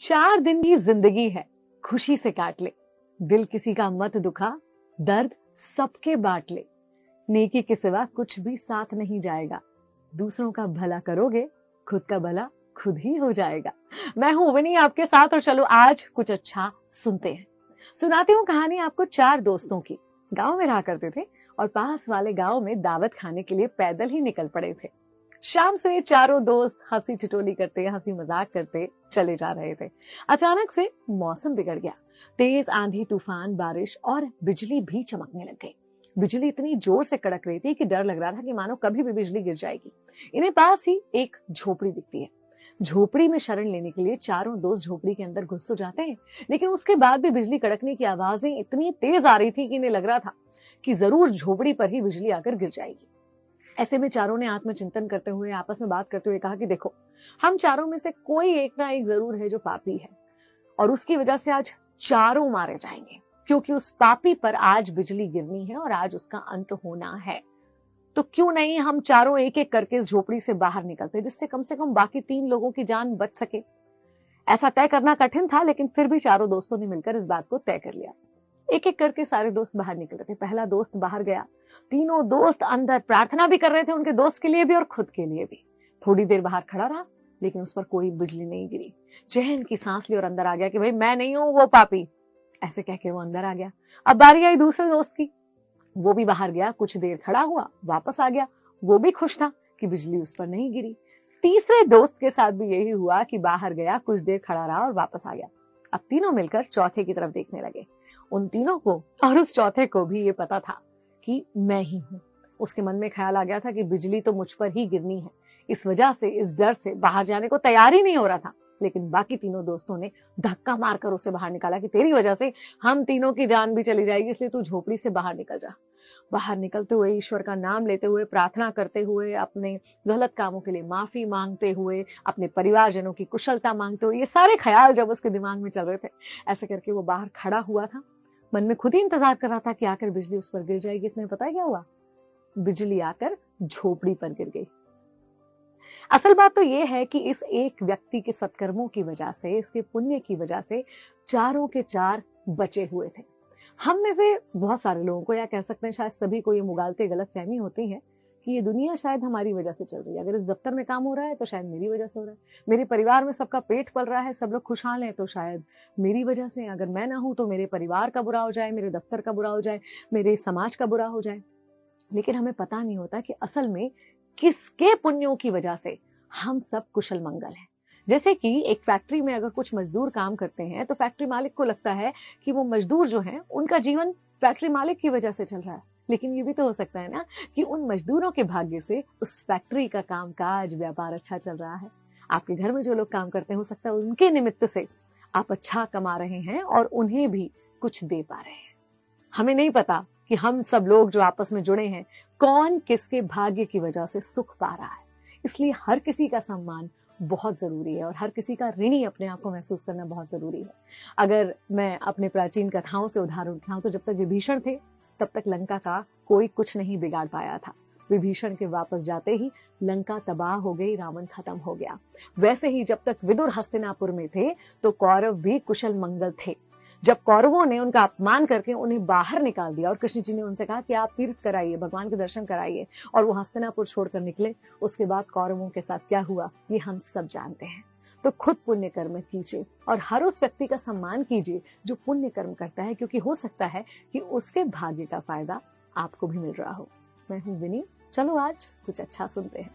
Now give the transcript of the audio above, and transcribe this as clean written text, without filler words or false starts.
4 दिन की जिंदगी है, खुशी से काट ले। दिल किसी का मत दुखा, दर्द सबके बांट ले। नेकी के सिवा कुछ भी साथ नहीं जाएगा। दूसरों का भला करोगे, खुद का भला खुद ही हो जाएगा। मैं हूं विनी आपके साथ, और चलो आज कुछ अच्छा सुनते हैं। सुनाती हूँ कहानी आपको 4 दोस्तों की। गांव में रहा करते थे और पास वाले गांव में दावत खाने के लिए पैदल ही निकल पड़े थे। शाम से चारों दोस्त हंसी ठिठोली करते, हंसी मजाक करते चले जा रहे थे। अचानक से मौसम बिगड़ गया। तेज आंधी, तूफान, बारिश और बिजली भी चमकने लग गई। बिजली इतनी जोर से कड़क रही थी कि डर लग रहा था कि मानो कभी भी बिजली गिर जाएगी। इन्हें पास ही एक झोपड़ी दिखती है। झोपड़ी में शरण लेने के लिए चारों दोस्त झोपड़ी के अंदर घुस तो जाते हैं, लेकिन उसके बाद भी बिजली कड़कने की आवाजें इतनी तेज आ रही थी कि इन्हें लग रहा था कि जरूर झोपड़ी पर ही बिजली आकर गिर जाएगी। ऐसे में चारों ने आत्मचिंतन करते हुए, आपस में बात करते हुए कहा कि देखो, हम चारों में से कोई एक ना एक जरूर है जो पापी है, और उसकी वजह से आज चारों मारे जाएंगे, क्योंकि उस पापी पर आज बिजली गिरनी है और आज उसका अंत होना है। तो क्यों नहीं हम चारों एक एक करके इस झोपड़ी से बाहर निकलते, जिससे कम से कम बाकी 3 लोगों की जान बच सके। ऐसा तय करना कठिन था, लेकिन फिर भी चारों दोस्तों ने मिलकर इस बात को तय कर लिया। एक एक करके सारे दोस्त बाहर निकल रहे थे। पहला दोस्त बाहर गया। तीनों दोस्त अंदर प्रार्थना भी कर रहे थे, उनके दोस्त के लिए भी और खुद के लिए भी। थोड़ी देर बाहर खड़ा रहा, लेकिन उस पर कोई बिजली नहीं गिरी। चैन की सांस ली और अंदर आ गया कि भाई मैं नहीं हूं वो पापी। ऐसे कह के वो अंदर आ गया। अब बारी आई दूसरे दोस्त की। वो भी बाहर गया, कुछ देर खड़ा हुआ, वापस आ गया। वो भी खुश था कि बिजली उस पर नहीं गिरी। तीसरे दोस्त के साथ भी यही हुआ कि बाहर गया, कुछ देर खड़ा रहा और वापस आ गया। अब तीनों मिलकर चौथे की तरफ देखने लगे। उन तीनों को और उस चौथे को भी ये पता था कि मैं ही हूं। उसके मन में ख्याल आ गया था कि बिजली तो मुझ पर ही गिरनी है। इस वजह से, इस डर से बाहर जाने को तैयार ही नहीं हो रहा था। लेकिन बाकी तीनों दोस्तों ने धक्का मारकर उसे बाहर निकाला कि तेरी वजह से हम तीनों की जान भी चली जाएगी, इसलिए तू झोपड़ी से बाहर निकल जा। बाहर निकलते हुए, ईश्वर का नाम लेते हुए, प्रार्थना करते हुए, अपने गलत कामों के लिए माफी मांगते हुए, अपने परिवारजनों की कुशलता मांगते हुए, ये सारे ख्याल जब उसके दिमाग में चल रहे थे, ऐसे करके वो बाहर खड़ा हुआ था। मन में खुद ही इंतजार कर रहा था कि आकर बिजली उस पर गिर जाएगी। इतने पता है क्या हुआ? बिजली आकर झोपड़ी पर गिर गई। असल बात तो यह है कि इस एक व्यक्ति के सत्कर्मों की वजह से, इसके पुण्य की वजह से चारों के 4 बचे हुए थे। हम में से बहुत सारे लोगों को, या कह सकते हैं शायद सभी को, ये मुगालते गलत फहमी होती है कि ये दुनिया शायद हमारी वजह से चल रही है। अगर इस दफ्तर में काम हो रहा है तो शायद मेरी वजह से हो रहा है। मेरे परिवार में सबका पेट पल रहा है, सब लोग खुशहाल हैं, तो शायद मेरी वजह से। अगर मैं ना हूं तो मेरे परिवार का बुरा हो जाए, मेरे दफ्तर का बुरा हो जाए, मेरे समाज का बुरा हो जाए। लेकिन हमें पता नहीं होता कि असल में किसके पुण्यों की वजह से हम सब कुशल मंगल हैं। जैसे कि एक फैक्ट्री में अगर कुछ मजदूर काम करते हैं, तो फैक्ट्री मालिक को लगता है कि वो मजदूर जो हैं, उनका जीवन फैक्ट्री मालिक की वजह से चल रहा है। लेकिन ये भी तो हो सकता है ना कि उन मजदूरों के भाग्य से उस फैक्ट्री का कामकाज, व्यापार अच्छा चल रहा है। आपके घर में जो लोग काम करते हैं, हो सकता है उनके निमित्त से आप अच्छा कमा रहे हैं और उन्हें भी कुछ दे पा रहे हैं। हमें नहीं पता कि हम सब लोग जो आपस में जुड़े हैं, कौन किसके भाग्य की वजह से सुख पा रहा है। इसलिए हर किसी का सम्मान बहुत जरूरी है और हर किसी का ऋणी अपने आप को महसूस करना बहुत जरूरी है। अगर मैं अपने प्राचीन कथाओं से उदाहरण उठाऊं, तो जब तक विभीषण थे तब तक लंका का कोई कुछ नहीं बिगाड़ पाया था। विभीषण के वापस जाते ही लंका तबाह हो गई, रावण खत्म हो गया। वैसे ही जब तक विदुर हस्तिनापुर में थे तो कौरव भी कुशल मंगल थे। जब कौरवों ने उनका अपमान करके उन्हें बाहर निकाल दिया और कृष्ण जी ने उनसे कहा कि आप तीर्थ कराइए, भगवान के दर्शन कराइए, और वो हस्तिनापुर छोड़कर निकले, उसके बाद कौरवों के साथ क्या हुआ ये हम सब जानते हैं। तो खुद पुण्य कर्म कीजिए और हर उस व्यक्ति का सम्मान कीजिए जो पुण्य कर्म करता है, क्योंकि हो सकता है कि उसके भाग्य का फायदा आपको भी मिल रहा हो। मैं हूं विनी, चलो आज कुछ अच्छा सुनते हैं।